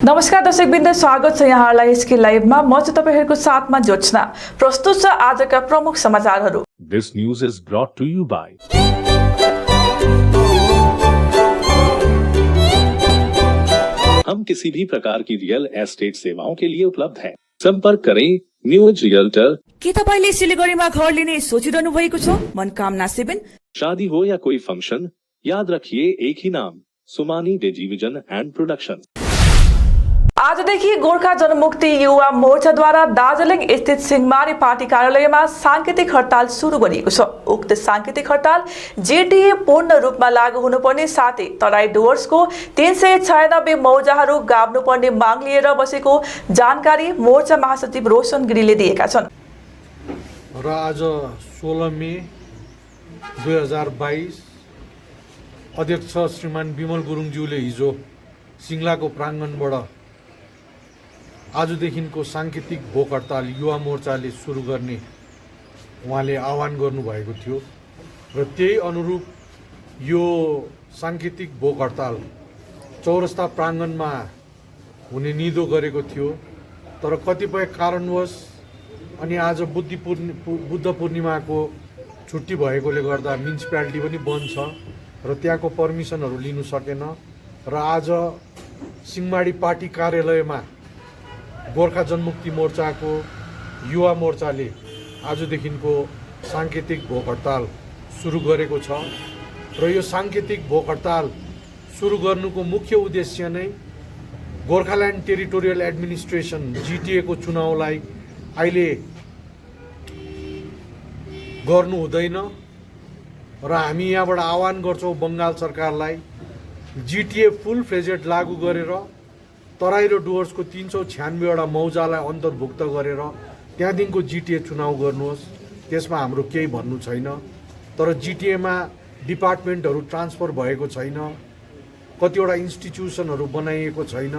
नमस्कार दर्शकवृन्द, स्वागत छ यहाँहरूलाई एसके लाइभमा। म चाहिँ तपाईहरुको साथमा जोत्सना। प्रस्तुत छ आजका प्रमुख समाचारहरू। This news is brought to you by हम किसी भी प्रकार की रियल एस्टेट सेवाओं के लिए उपलब्ध हैं। संपर्क करें न्यू एज रियल्टर। के तपाईले सिलिगुडीमा घर लिने सोचिरहनु भएको छ? मनकामना 7। शादी हो या कोई फंक्शन, याद रखिए एक ही नाम, सुमानी टेलिभिजन एंड प्रोडक्शन। आजदेखि गोर्खा जनमुक्ति युवा मोर्चाद्वारा दार्जिलिङ स्थित सिंहमारी पार्टी कार्यालयमा सांकेतिक हडताल सुरु गरिएको छ। उक्त सांकेतिक हडताल जेटीए पूर्ण रूपमा लागू हुनुपर्ने साथै तराई डुवर्सको 396 मौजाहरू गाभ्नुपर्ने माग लिएर बसेको जानकारी मोर्चा महासचिव रोशन गिरीले दिएका छन्। र आज 16 मे 2022 अध्यक्ष श्रीमान विमल गुरुङज्यूले हिजो सिङ्लाको प्राङ्गणबाट आजदेखिको सांकेतिक भोक हडताल युवा मोर्चाले सुरु गर्ने उहाँले आह्वान गर्नुभएको थियो र त्यही अनुरूप यो सांकेतिक भोक हडताल चौरस्ता प्राङ्गणमा हुने निधो गरेको थियो। तर कतिपय कारणवश अनि आज बुद्ध पूर्णिमाको छुट्टी भएकोले गर्दा म्युनिसिपालिटी पनि बन्द छ र त्यहाँको पर्मिसनहरू लिनु सकेन र आज सिंहमारी पार्टी कार्यालयमा गोर्खा जनमुक्ति मोर्चाको युवा मोर्चाले आजदेखिको सांकेतिक भोक हडताल सुरु गरेको छ र यो सांकेतिक भोक हडताल सुरु गर्नुको मुख्य उद्देश्य नै गोर्खाल्यान्ड टेरिटोरियल एडमिनिस्ट्रेसन जीटीए को चुनावलाई अहिले गर्नु हुँदैन र हामी यहाँबाट आह्वान गर्छौं बंगाल सरकारलाई जीटीए फुल फ्लेजेड लागू गरेर तराई र डुवर्सको 396 वटा मौजालाई अन्तर्भुक्त गरेर त्यहाँदेखिको जीटीए चुनाव गर्नुहोस्। त्यसमा हाम्रो केही भन्नु छैन, तर जीटीएमा डिपार्टमेन्टहरू ट्रान्सफर भएको छैन, कतिवटा इन्स्टिट्युसनहरू बनाइएको छैन,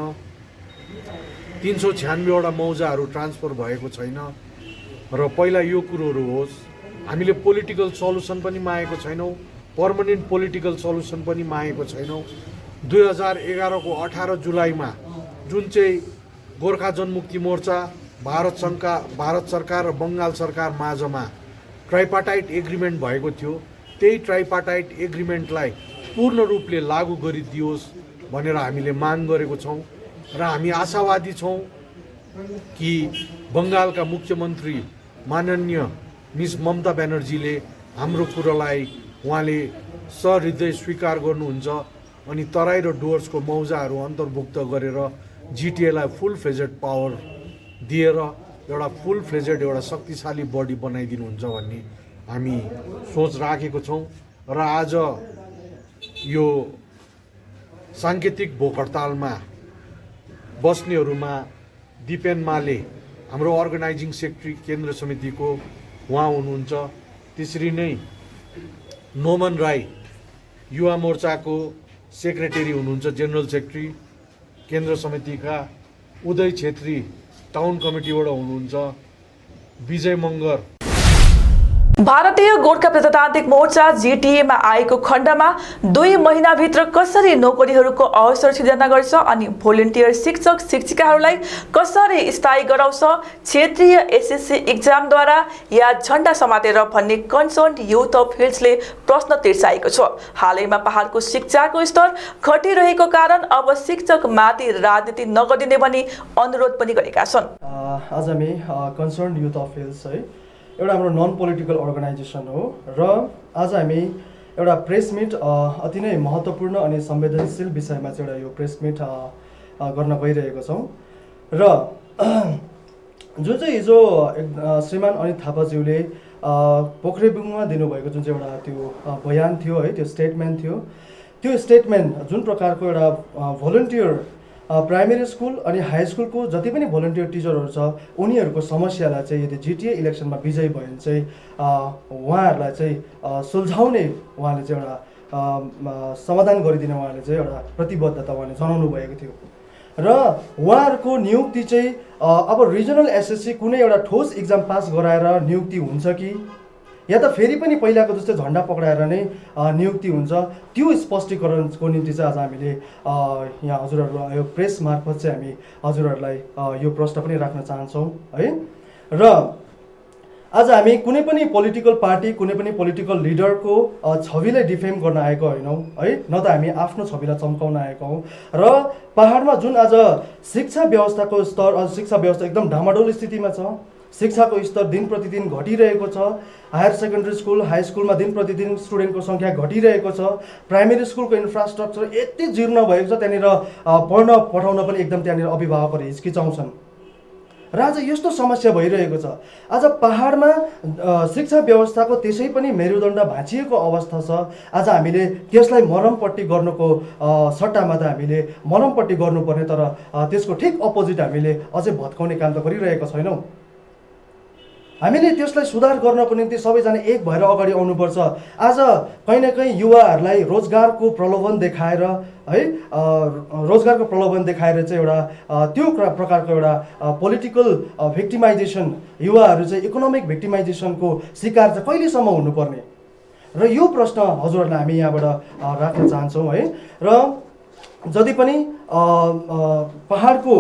396 वटा मौजाहरू ट्रान्सफर भएको छैन र पहिला यो कुरोहरू होस्। हामीले पोलिटिकल सल्युसन पनि मागेको छैनौँ, पर्मनेन्ट पोलिटिकल सल्युसन पनि मागेको छैनौँ। 2011 को 18 जुलाईमा जुन चाहिँ गोर्खा जनमुक्ति मोर्चा भारत सरकार र बंगाल सरकार माझमा ट्राइपार्टाइट एग्रिमेन्ट भएको थियो, त्यही ट्राइपार्टाइट एग्रिमेन्टलाई पूर्ण रूपले लागू गरिदियोस् भनेर हामीले माग गरेको छौं र हामी आशावादी छौं कि बंगालका मुख्यमन्त्री माननीय मिस ममता ब्यानर्जीले हाम्रो कुरालाई उहाँले सहृदय स्वीकार गर्नुहुन्छ अनि तराई र डुवर्सको मौजाहरू अन्तर्भुक्त गरेर जीटीएलाई फुल फ्लेजेड पावर दिएर एउटा फुल फ्लेजेड एउटा शक्तिशाली बडी बनाइदिनुहुन्छ भन्ने हामी सोच राखेको छौं र आज यो सांकेतिक भोक हडतालमा बस्नेहरूमा दिपेन माले हाम्रो अर्गनाइजिङ सेक्रेटरी केन्द्र समितिको उहाँ हुनुहुन्छ, त्यसरी नै नोमन राई युवा मोर्चाको सेक्रेटरी हुनुहुन्छ, जनरल सेक्रेटरी केन्द्र समितिका, उदय छेत्री टाउन कमिटीबाट हुनुहुन्छ, विजय मगर। भारतीय गोर्खा प्रजातान्त्रिक मोर्चा जीटीएमा आएको खण्डमा 2 महिनाभित्र कसरी नोकरीहरूको अवसर सृजना गर्छ अनि भोलिन्टियर शिक्षक शिक्षिकाहरूलाई कसरी स्थायी गराउँछ, क्षेत्रीय एसएससी एक्जामद्वारा या झण्डा समातेर भन्ने कन्सर्न युथ अफ हिल्सले प्रश्न तिर्साएको छ। हालैमा पहाडको शिक्षाको स्तर घटिरहेको कारण अब शिक्षक माथि राजनीति नगरिने भनी अनुरोध पनि गरेका छन्। आज हामी कन्सर्न युथ अफ हिल्स है एउटा हाम्रो नन पोलिटिकल अर्गनाइजेसन हो र आज हामी एउटा प्रेस मिट अति नै महत्त्वपूर्ण अनि संवेदनशील विषयमा चाहिँ एउटा यो प्रेस मिट गर्न गइरहेको छौँ र जुन चाहिँ हिजो श्रीमान अनित थापाज्यूले पोखरेबुङमा दिनुभएको जुन चाहिँ एउटा त्यो बयान थियो है, त्यो स्टेटमेन्ट थियो, त्यो स्टेटमेन्ट जुन प्रकारको एउटा भोलिन्टियर प्राइमेरी स्कुल अनि हाई स्कुलको जति पनि भोलिन्टियर टिचरहरू छ उनीहरूको समस्यालाई चाहिँ यदि जीटीए इलेक्सनमा विजयी भयो भने चाहिँ उहाँहरूलाई चाहिँ सुल्झाउने उहाँले चाहिँ एउटा समाधान गरिदिने उहाँले चाहिँ एउटा प्रतिबद्धता उहाँले जनाउनु भएको थियो र उहाँहरूको नियुक्ति चाहिँ अब रिजनल एसएससी कुनै एउटा ठोस इक्जाम पास गराएर नियुक्ति हुन्छ कि या त फेरि पनि पहिलाको जस्तै झन्डा पक्राएर नै नियुक्ति हुन्छ, त्यो स्पष्टीकरणको निम्ति चाहिँ आज हामीले यहाँ हजुरहरू यो प्रेस मार्फत चाहिँ हामी हजुरहरूलाई यो प्रश्न पनि राख्न चाहन्छौँ है। र आज हामी कुनै पनि पोलिटिकल पार्टी, कुनै पनि पोलिटिकल लिडरको छविलाई डिफेम गर्न आएको होइनौँ है, न त हामी आफ्नो छविलाई चम्काउन आएको हौँ। र पहाडमा जुन आज शिक्षा व्यवस्थाको स्तर, शिक्षा व्यवस्था एकदम डामाडोल स्थितिमा छ, शिक्षाको स्तर दिन प्रतिदिन घटिरहेको छ, हायर सेकेन्डरी स्कुल, हाई स्कुलमा दिन प्रतिदिन स्टुडेन्टको सङ्ख्या घटिरहेको छ, प्राइमेरी स्कुलको इन्फ्रास्ट्रक्चर यति जीर्ण भएको छ, त्यहाँनिर पढ्न पठाउन पनि एकदम त्यहाँनिर अभिभावकहरू हिचकिचाउँछन् र आज यस्तो समस्या भइरहेको छ। आज पहाडमा शिक्षा व्यवस्थाको त्यसै पनि मेरुदण्ड भाँचिएको अवस्था छ। आज हामीले त्यसलाई मरमपट्टि गर्नुको सट्टामा त हामीले मरमपट्टि गर्नुपर्ने, तर त्यसको ठिक अपोजिट हामीले अझै भत्काउने काम त गरिरहेको छैनौँ। हामीले त्यसलाई सुधार गर्नको निम्ति सबैजना एक भएर अगाडि आउनुपर्छ। आज कहीँ न कहीँ युवाहरूलाई रोजगारको प्रलोभन देखाएर है, रोजगारको प्रलोभन देखाएर चाहिँ एउटा त्यो प्रकारको एउटा पोलिटिकल भिक्टिमाइजेसन, युवाहरू चाहिँ इकोनोमिक भिक्टिमाइजेसनको शिकार चाहिँ कहिलेसम्म हुनुपर्ने, र यो प्रश्न हजुरहरूलाई हामी यहाँबाट राख्न चाहन्छौँ है। र जति पनि पहाडको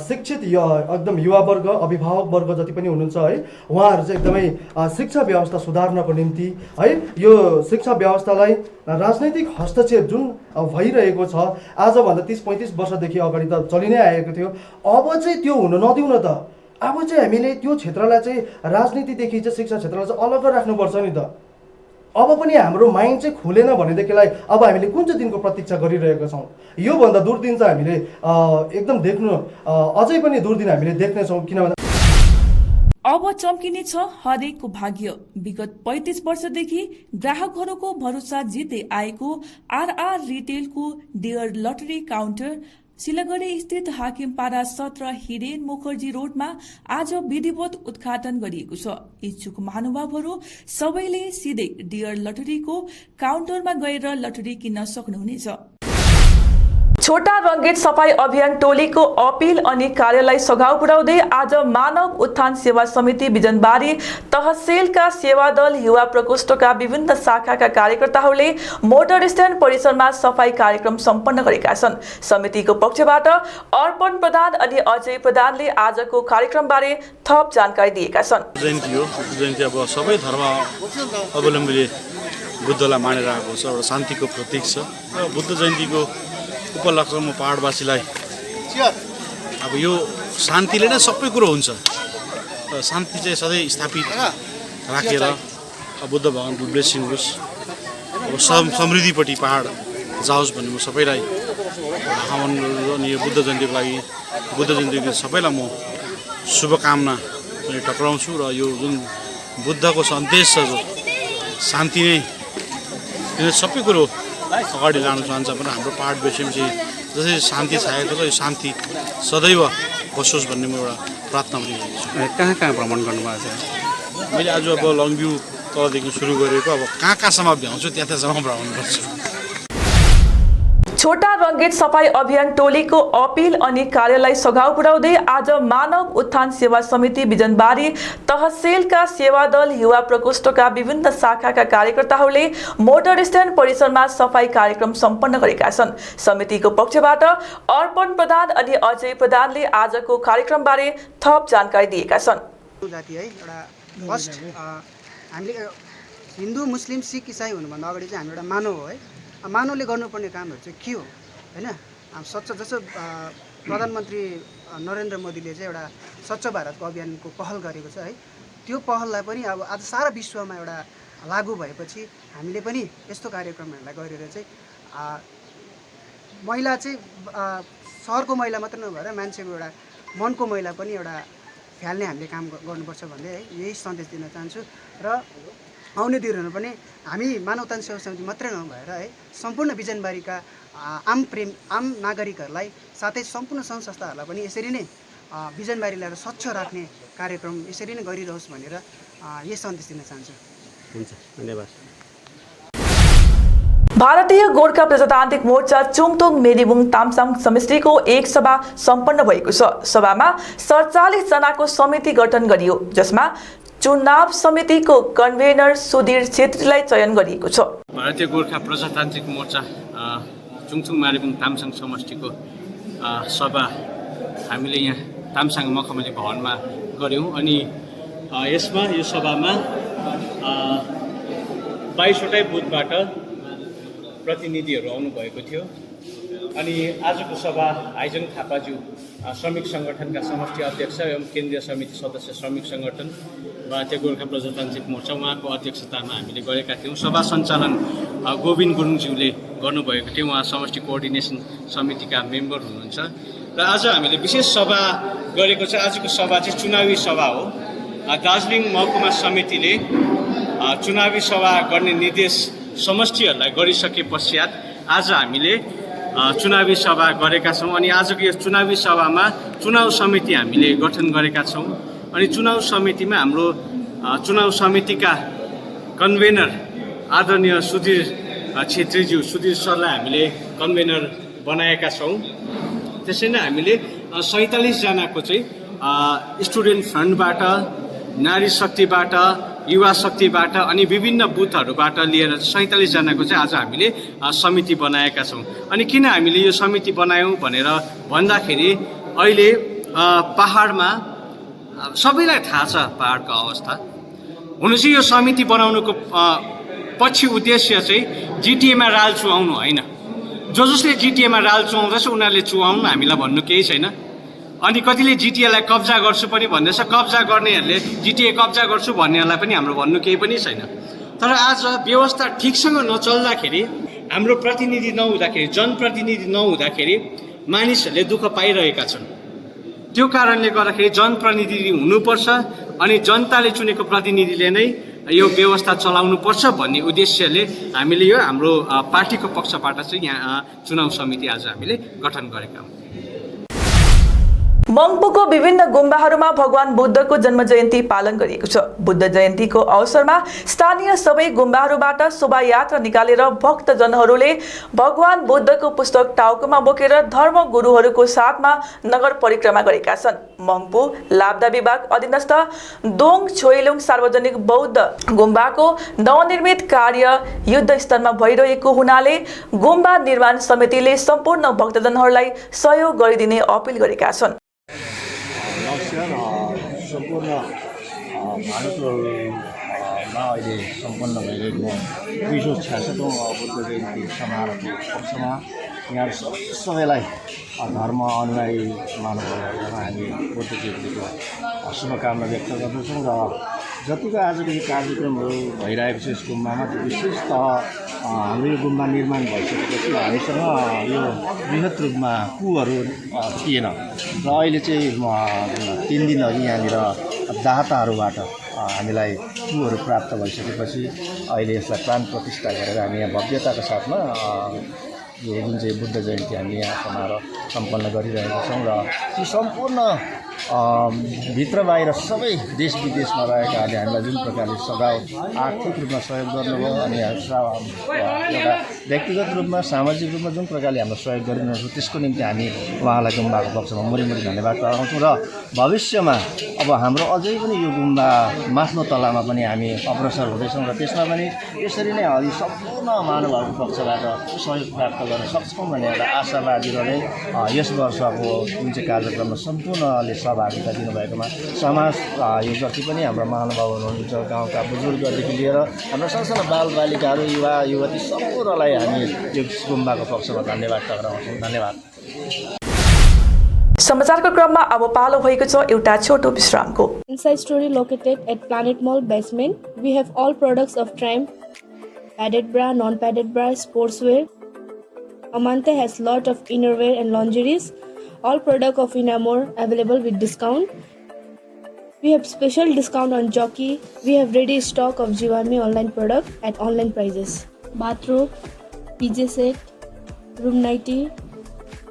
शिक्षित एकदम युवावर्ग, अभिभावकवर्ग जति पनि हुनुहुन्छ है, उहाँहरू चाहिँ एकदमै शिक्षा व्यवस्था सुधार्नको निम्ति है, यो शिक्षा व्यवस्थालाई राजनैतिक हस्तक्षेप जुन भइरहेको छ आजभन्दा 30-35 वर्षदेखि अगाडि त चलि नै आएको थियो, अब चाहिँ त्यो हुन नदिउँ न त। अब चाहिँ हामीले त्यो क्षेत्रलाई चाहिँ राजनीतिदेखि चाहिँ शिक्षा क्षेत्रलाई चाहिँ अलग राख्नुपर्छ नि त। अब पनि हाम्रो माइन्ड चाहिँ खुलेन भनेदेखिलाई अब हामीले कुन चाहिँ दिनको प्रतीक्षा गरिरहेका छौँ। योभन्दा दूर दिन चाहिँ हामीले एकदम देख्नु, अझै पनि दूर दिन हामीले देख्नेछौँ। किनभने अब चम्किने छ हरेकको भाग्य। विगत 35 वर्षदेखि ग्राहकहरूको भरोसा जित्दै आएको आरआर रिटेलको डियर लटरी काउन्टर सिलगढी स्थित हाकिमपाडा 17 हिरेन मुखर्जी रोडमा आज विधिवत उद्घाटन गरिएको छ। इच्छुक महानुभावहरू सबैले सिधै डियर लटरीको काउन्टरमा गएर लटरी किन्न सक्नुहुनेछ। छोटा रंगीत सफाई अभियान टोलीको अपील अनि कार्यलाई सघाउ पुर्याउँदै आज मानव उत्थान सेवा समिति बिजनबारी तहसीलका सेवा दल युवा प्रकोष्ठका विभिन्न शाखाका कार्यकर्ताहरूले मोटर स्ट्यान्ड परिसरमा सफाई कार्यक्रम सम्पन्न गरेका छन्। समितिको पक्षबाट अर्पण प्रधान अनि अजय प्रधानले आजको कार्यक्रमबारे थप जानकारी दिएका छन्। जयन्ती अब सबै धर्म अवलम्बीले बुद्धलाई मानेर आएको छ, एउटा शान्तिको प्रतीक छ। बुद्ध जयन्तीको उपलक्ष्यमा पहाडवासीलाई अब यो शान्तिले नै सबै कुरो हुन्छ। शान्ति चाहिँ सधैँ स्थापित राखेर बुद्ध भगवानको ब्लेसिङ होस्, अब समृद्धिपट्टि पहाड जाओस् भन्ने म सबैलाई आह्वान गर्छु। अनि यो बुद्ध जयन्तीको लागि, बुद्ध जयन्तीको सबैलाई म शुभकामना पनि टक्राउँछु। र यो जुन बुद्धको सन्देश छ, जो शान्ति नै सबै कुरो अगाडि लान चाहन्छ भने हाम्रो पहाडवासीमा चाहिँ जसरी शान्ति छाएको छ, यो शान्ति सदैव बसोस् भन्ने म एउटा प्रार्थना पनि गर्छु। कहाँ कहाँ भ्रमण गर्नुभएको छ? मैले आज अब लङभ्यू तलदेखि सुरु गरेको, अब कहाँ कहाँसम्म भ्याउँछु त्यतासम्म भ्रमण गर्छु। छोटा रंगीत सफाई अभियान टोलीको अपील अनि कार्यलाई सघाउ पुर्याउँदै आज मानव उत्थान सेवा समिति बिजनबारी तहसीलका सेवा दल युवा प्रकोष्ठका विभिन्न शाखाका कार्यकर्ताहरूले मोटर स्ट्यान्ड परिसरमा सफाई कार्यक्रम सम्पन्न गरेका छन्। समितिको पक्षबाट अर्पण प्रधान अनि अजय प्रधानले आजको कार्यक्रमबारे थप जानकारी दिएका छन्। जाति है, एउटा फर्स्ट हामीले हिन्दू मुस्लिम सिख इसाई हुनुभन्दा अगाडि चाहिँ हामी एउटा मानव हो है। मानवले गर्नुपर्ने कामहरू चाहिँ के हो हैन। स्वच्छ, जस्तो प्रधानमन्त्री नरेन्द्र मोदीले चाहिँ एउटा स्वच्छ भारतको अभियानको पहल गरेको छ है, त्यो पहललाई पनि अब आज सारा विश्वमा एउटा लागू भएपछि हामीले पनि यस्तो कार्यक्रमहरूलाई गरेर चाहिँ महिला चाहिँ सहरको महिला मात्र नभएर मान्छेको एउटा मनको महिला पनि एउटा फ्याल्ने हामीले काम गर्नुपर्छ भन्दै है यही सन्देश दिन चाहन्छु। र आउने दिनहरू पनि हामी मानवतान सेवा समिति मात्रै नभएर है सम्पूर्ण बिजनबारीका आम नागरिकहरूलाई साथै सम्पूर्ण सङ्घ संस्थाहरूलाई पनि यसरी नै बिजनबारीलाई स्वच्छ राख्ने कार्यक्रम यसरी नै गरिरहोस् भनेर यही सन्देश दिन चाहन्छु। हुन्छ, धन्यवाद। भारतीय गोर्खा प्रजातान्त्रिक मोर्चा चुङथुङ मेरिबुङ तामसाङ समष्टिको एक सभा सम्पन्न भएको छ। सभामा 47 जनाको समिति गठन गरियो, जसमा चुनाव समितिको कन्भेनर सुधीर छेत्रीलाई चयन गरिएको छ। भारतीय गोर्खा प्रजातान्त्रिक मोर्चा चुङचुङ मारेबुङ तामसाङ समष्टिको सभा हामीले यहाँ तामसाङ मखमली भवनमा गऱ्यौँ अनि यसमा यो सभामा 22वटै बुथबाट प्रतिनिधिहरू आउनुभएको थियो अनि आजको सभा आइजङ थापाज्यू श्रमिक सङ्गठनका समष्टि अध्यक्ष एवं केन्द्रीय समिति सदस्य श्रमिक सङ्गठन भारतीय गोर्खा प्रजातान्त्रिक मोर्चा उहाँको अध्यक्षतामा हामीले गरेका थियौँ। सभा सञ्चालन गोविन्द गुरुङज्यूले गर्नुभएको थियो। उहाँ समष्टि कोअर्डिनेसन समितिका मेम्बर हुनुहुन्छ र आज हामीले विशेष सभा गरेको छ। आजको सभा चाहिँ चुनावी सभा हो। दार्जिलिङ महकुमा समितिले चुनावी सभा गर्ने निर्देश समष्टिहरूलाई गरिसके पश्चात आज हामीले चुनावी सभा गरेका छौँ अनि आजको यो चुनावी सभामा चुनाव समिति हामीले गठन गरेका छौँ अनि चुनाव समितिमा हाम्रो चुनाव समितिका कन्भेनर आदरणीय सुधीर छेत्रीज्यू सुधीर सरलाई हामीले कन्भेनर बनाएका छौँ। त्यसै नै हामीले 47 जनाको चाहिँ स्टुडेन्ट फ्रन्टबाट, नारी शक्तिबाट, युवा शक्तिबाट अनि विभिन्न बुथहरूबाट लिएर 47 जनाको चाहिँ आज हामीले समिति बनाएका छौँ। अनि किन हामीले यो समिति बनायौँ भनेर भन्दाखेरि अहिले पहाडमा सबैलाई थाहा छ पहाडको अवस्था। हुनु चाहिँ यो समिति बनाउनुको पछि उद्देश्य चाहिँ जिटिएमा राल चुहाउनु होइन। जसले जिटिएमा राल चुहाउँदैछ उनीहरूले चुहाउनु, हामीलाई भन्नु केही छैन। अनि कतिले जिटिएलाई कब्जा गर्छु पनि भन्दैछ, कब्जा गर्नेहरूले जिटिए कब्जा गर्छु भन्नेहरूलाई पनि हाम्रो भन्नु केही पनि छैन। तर आज व्यवस्था ठिकसँग नचल्दाखेरि, हाम्रो प्रतिनिधि नहुँदाखेरि, जनप्रतिनिधि नहुँदाखेरि मानिसहरूले दुःख पाइरहेका छन्। त्यो कारणले गर्दाखेरि जनप्रतिनिधि हुनुपर्छ अनि जनताले चुनेको प्रतिनिधिले नै यो व्यवस्था चलाउनुपर्छ भन्ने उद्देश्यले हामीले यो हाम्रो पार्टीको पक्षबाट चाहिँ यहाँ चुनाव समिति आज हामीले गठन गरेका हौँ। मङ्पुको विभिन्न गुम्बाहरूमा भगवान बुद्धको जन्म जयन्ती पालन गरिएको छ। बुद्ध जयन्तीको अवसरमा स्थानीय सबै गुम्बाहरूबाट शोभायात्रा निकालेर भक्तजनहरूले भगवान बुद्धको पुस्तक टाउकोमा बोकेर धर्मगुरुहरूको साथमा नगर परिक्रमा गरेका छन्। मङ्पु लाब्दा विभाग अधीनस्थ दोङ छोइलुङ सार्वजनिक बौद्ध गुम्बाको नवनिर्मित कार्य युद्ध स्तरमा भइरहेको हुनाले गुम्बा निर्माण समितिले सम्पूर्ण भक्तजनहरूलाई सहयोग गरिदिने अपिल गरेका छन्। सम्पूर्ण भारतमा अहिले सम्पन्न भइरहेको 266औं बुद्ध जयन्ती समारोहको पक्षमा यहाँ सबैलाई धर्म अनुयायी महानुभावहरूमा हामी बुद्ध जयन्तीको शुभकामना व्यक्त गर्दछौँ र जतिको आजको यो कार्यक्रमहरू भइरहेको छ यस गुम्बामा विशेषतः हाम्रो यो गुम्बा निर्माण भइसकेपछि हामीसँग यो बृहत रूपमा कुहरू थिएन र अहिले चाहिँ 3 दिन अघि यहाँनिर दाताहरूबाट हामीलाई कुहरू प्राप्त भइसकेपछि अहिले यसलाई प्राण प्रतिष्ठा गरेर हामी यहाँ भव्यताको साथमा यो जुन चाहिँ बुद्ध जयन्ती हामी यहाँ समारोह सम्पन्न गरिरहेका छौँ र ती सम्पूर्ण भित्र बाहिर सबै देश विदेशमा रहेकाहरूले हामीलाई जुन प्रकारले सघाउ आर्थिक रूपमा सहयोग गर्नुभयो अनि एउटा व्यक्तिगत रूपमा सामाजिक रूपमा जुन प्रकारले हाम्रो सहयोग गरिदिनुहुन्छ त्यसको निम्ति हामी उहाँलाई गुम्बाको पक्षमा मुरीमुरी धन्यवाद टर्काउँछौँ र भविष्यमा अब हाम्रो अझै पनि यो गुम्बा माथिल्लो तलामा पनि हामी अग्रसर हुँदैछौँ र त्यसमा पनि यसरी नै हामी सम्पूर्ण महानुभावको पक्षबाट सहयोग प्राप्त गर्न सक्छौँ भन्ने एउटा आशावादी रहँदै यस वर्षको जुन चाहिँ कार्यक्रममा सम्पूर्णले सहभागिता दिनुभएकोमा समाज यो जति पनि हाम्रो महानुभावहरू हुनुहुन्छ गाउँका बुजुर्गदेखि लिएर हाम्रो सानसाना बालबालिकाहरू युवा युवती सम्पूर्णलाई हामी यो गुम्बाको पक्षमा धन्यवाद टक्राउँछौँ। धन्यवाद। समाचारको क्रममा अब पालो भएको छ एउटा छोटो विश्रामको। Inside Story located at Planet Mall basement, we have all products of Triumph, padded bra, non-padded bra, sportswear. Amante has lot of innerwear and lingeries. All product of Inamore available with discount. We have special discount on Jockey. We have ready stock of Jivami online product at online prices. Bathrobe, PJ set, room nightie,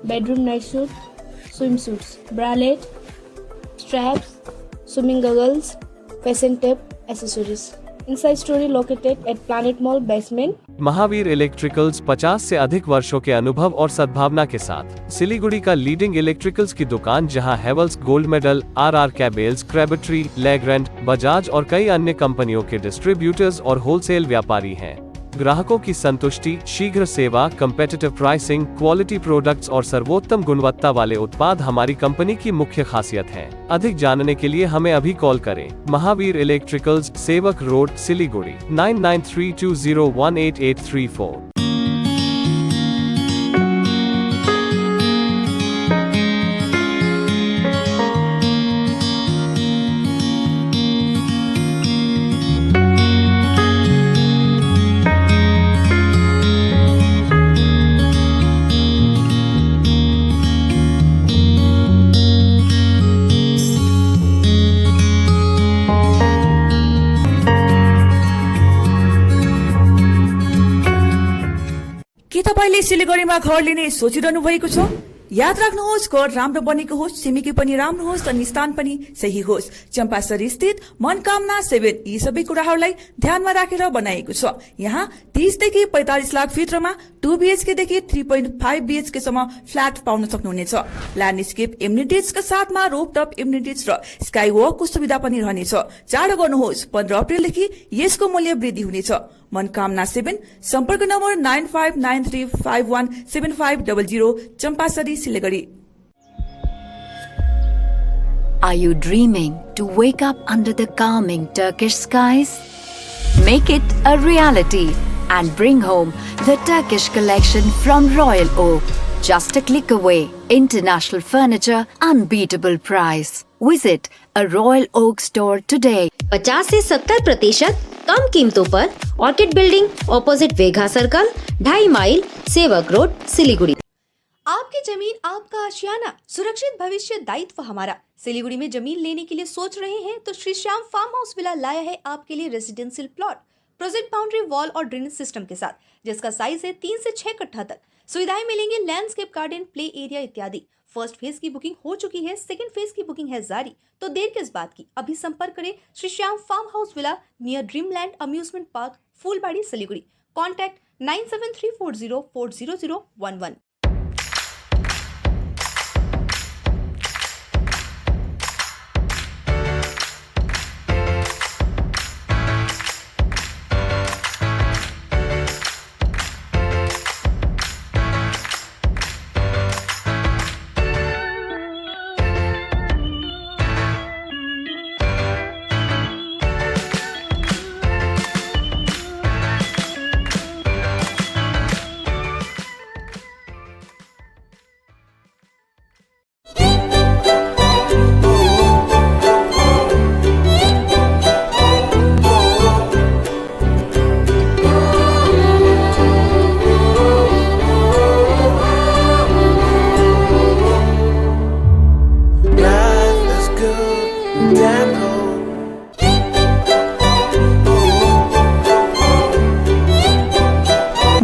bedroom night suit, swimsuits, bralette, straps, swimming goggles, fashion tape, accessories. inside story located at Planet Mall basement. Mahavir electricals 50 से अधिक वर्षों के अनुभव और सद्भावना के साथ सिलीगुड़ी का leading electricals की दुकान, जहां Havells gold medal, RR cables, Crabtree, Legrand, Bajaj और कई अन्य कंपनियों के डिस्ट्रीब्यूटर्स और होलसेल व्यापारी हैं। ग्राहकों की संतुष्टि, शीघ्र सेवा, कम्पेटिटिव प्राइसिंग, क्वालिटी प्रोडक्ट्स और सर्वोत्तम गुणवत्ता वाले उत्पाद हमारी कंपनी की मुख्य खासियत हैं। अधिक जानने के लिए हमें अभी कॉल करें। महावीर इलेक्ट्रिकल्स, सेवक रोड, सिलीगुड़ी 9932018834। के तपाईले सिलीगुडीमा घर लिने सोचिरहनु भएको छ? याद राख्नुहोस्, घर राम्रो बनेको होस्, छिमेकी पनि राम्रो होस् अनि स्थान पनि सही होस्। चम्पासरी स्थित मनकामना 7 यी सबै कुराहरूलाई ध्यानमा राखेर बनाएको छ। यहाँ 30 देखि 45 लाख भित्रमा 2 BHK देखि 3.5 BHK सम्म फ्ल्याट पाउन सक्नुहुनेछ। ल्यान्डस्केप एम्युनिटिजका साथमा रोपटप एम्युनिटिज र स्काई वकको सुविधा पनि रहनेछ। चाँडो गर्नुहोस्, 15 अप्रिलदेखि यसको मूल्य वृद्धि हुनेछ। मनकामना 7, सम्पर्क number 9593517500, Champasari, Siliguri. Are you dreaming to wake up under the calming Turkish skies? Make it a reality and bring home the Turkish collection from Royal Oak. Just a click away. International furniture, unbeatable price. Visit a Royal Oak store today. 50 से 70% कम कीमतों पर orchid building, opposite Vega circle, 2.5 mile, Sevoke road, Siliguri. आपकी जमीन आपका आशियाना, सुरक्षित भविष्य दायित्व हमारा। सिलीगुड़ी में जमीन लेने के लिए सोच रहे हैं तो Shri Shyam farm house villa लाया है आपके लिए residential plot, project boundary wall और ड्रेनेज सिस्टम के साथ, जिसका साइज है 3 से 6 कट्ठा तक। सुविधाएं मिलेंगी लैंडस्केप गार्डन, प्ले एरिया इत्यादि। फर्स्ट फेज की बुकिंग हो चुकी है, सेकंड फेज की बुकिंग है जारी। तो देर किस बात की, अभी संपर्क करें Shri Shyam farm house villa near Dreamland amusement park, Phulbari, Siliguri. Contact 9734040011।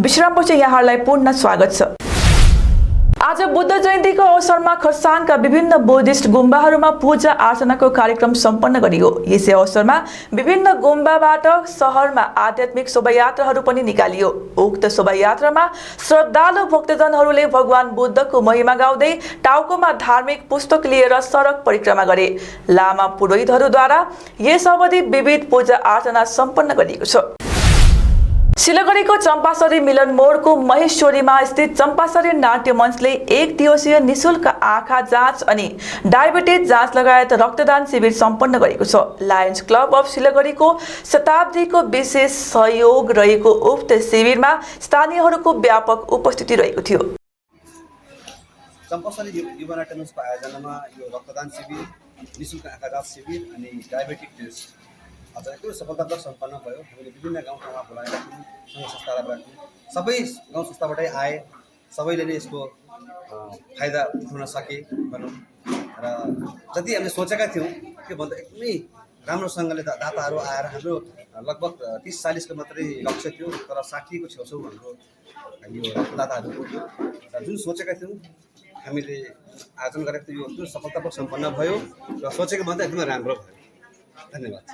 विश्रामपछि यहाँहरूलाई पुनः स्वागत छ। आज बुद्ध जयन्तीको अवसरमा खरसाङका विभिन्न बुद्धिस्ट गुम्बाहरूमा पूजा आर्चनाको कार्यक्रम सम्पन्न गरियो। यसै अवसरमा विभिन्न गुम्बाबाट शहरमा आध्यात्मिक शोभायात्राहरू पनि निकालियो। उक्त शोभायात्रामा श्रद्धालु भक्तजनहरूले भगवान बुद्धको महिमा गाउँदै टाउकोमा धार्मिक पुस्तक लिएर सडक परिक्रमा गरे। लामा पुरोहितहरूद्वारा यस अवधि विविध पूजा आर्चना सम्पन्न गरिएको छ। सिलगढीको चम्पासरी मिलन मोडको महेश्वरीमा स्थित चम्पासरी नाट्य मञ्चले 1 दिवसीय निशुल्क आँखा जाँच अनि डायबिटिज जाँच लगायत रक्तदान शिविर सम्पन्न गरेको छ। लायन्स क्लब अफ सिलगढीको शताब्दीको विशेष सहयोग रहेको उक्त शिविरमा स्थानीयहरूको व्यापक उपस्थिति रहेको थियो। चम्पासरी युवा नाट्य मञ्चको आयोजनामा यो रक्तदान शिविर, निशुल्क आँखा जाँच शिविर अनि डायबिटिक टेस्ट आज एकदमै सफलतापूर्वक सम्पन्न भयो। हामीले विभिन्न गाउँ ठाउँमा बोलाएर सङ्घ संस्थालाई राख्यौँ। सबै गाउँ संस्थाबाटै आए, सबैले नै यसको फाइदा उठाउन सके भनौँ। र जति हामीले सोचेका थियौँ त्योभन्दा एकदमै राम्रोसँगले दाताहरू आएर हाम्रो लगभग 30-40 को मात्रै लक्ष्य थियो, तर 60 को छेउछाउ हाम्रो यो दाताहरू थियो। र जुन सोचेका थियौँ हामीले आयोजन गरेको थियो, यो एकदमै सफलतापूर्वक सम्पन्न भयो र सोचेको भन्दा एकदमै राम्रो भयो। धन्यवाद।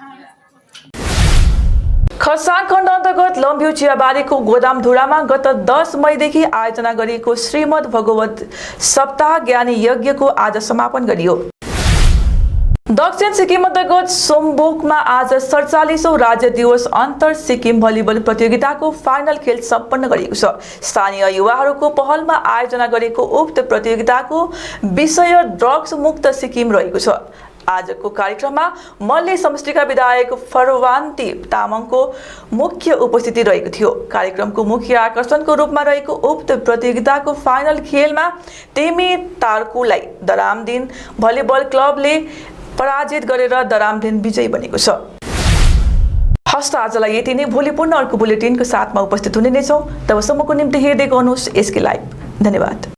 खरसाङ खण्ड अन्तर्गत लम्ब्यू चियाबारीको गोदामधुरामा गत 10 मईदेखि आयोजना गरिएको श्रीमद् भगवत सप्ताह ज्ञानी यज्ञको आज समापन गरियो। दक्षिण सिक्किम अन्तर्गत सोमबोकमा आज 47औं राज्य दिवस अन्तर सिक्किम भलिबल प्रतियोगिताको फाइनल खेल सम्पन्न गरिएको छ। स्थानीय युवाहरूको पहलमा आयोजना गरेको उक्त प्रतियोगिताको विषय ड्रग्स मुक्त सिक्किम रहेको छ। आजको कार्यक्रममा मल्ली समष्टिका विधायक फरवान्ती तामाङको मुख्य उपस्थिति रहेको थियो। कार्यक्रमको मुख्य आकर्षणको रूपमा रहेको उक्त प्रतियोगिताको फाइनल खेलमा टेमी तार्कुलाई दरामदिन भलिबल क्लबले पराजित गरेर दरामदिन विजयी बनेको छ। हस्त आजलाई यति नै। भोलि पुनः अर्को बुलेटिनको साथमा उपस्थित हुने नै छौँ। तबसम्मको निम्ति हेर्दै गर्नुहोस् एसके लाइभ। धन्यवाद।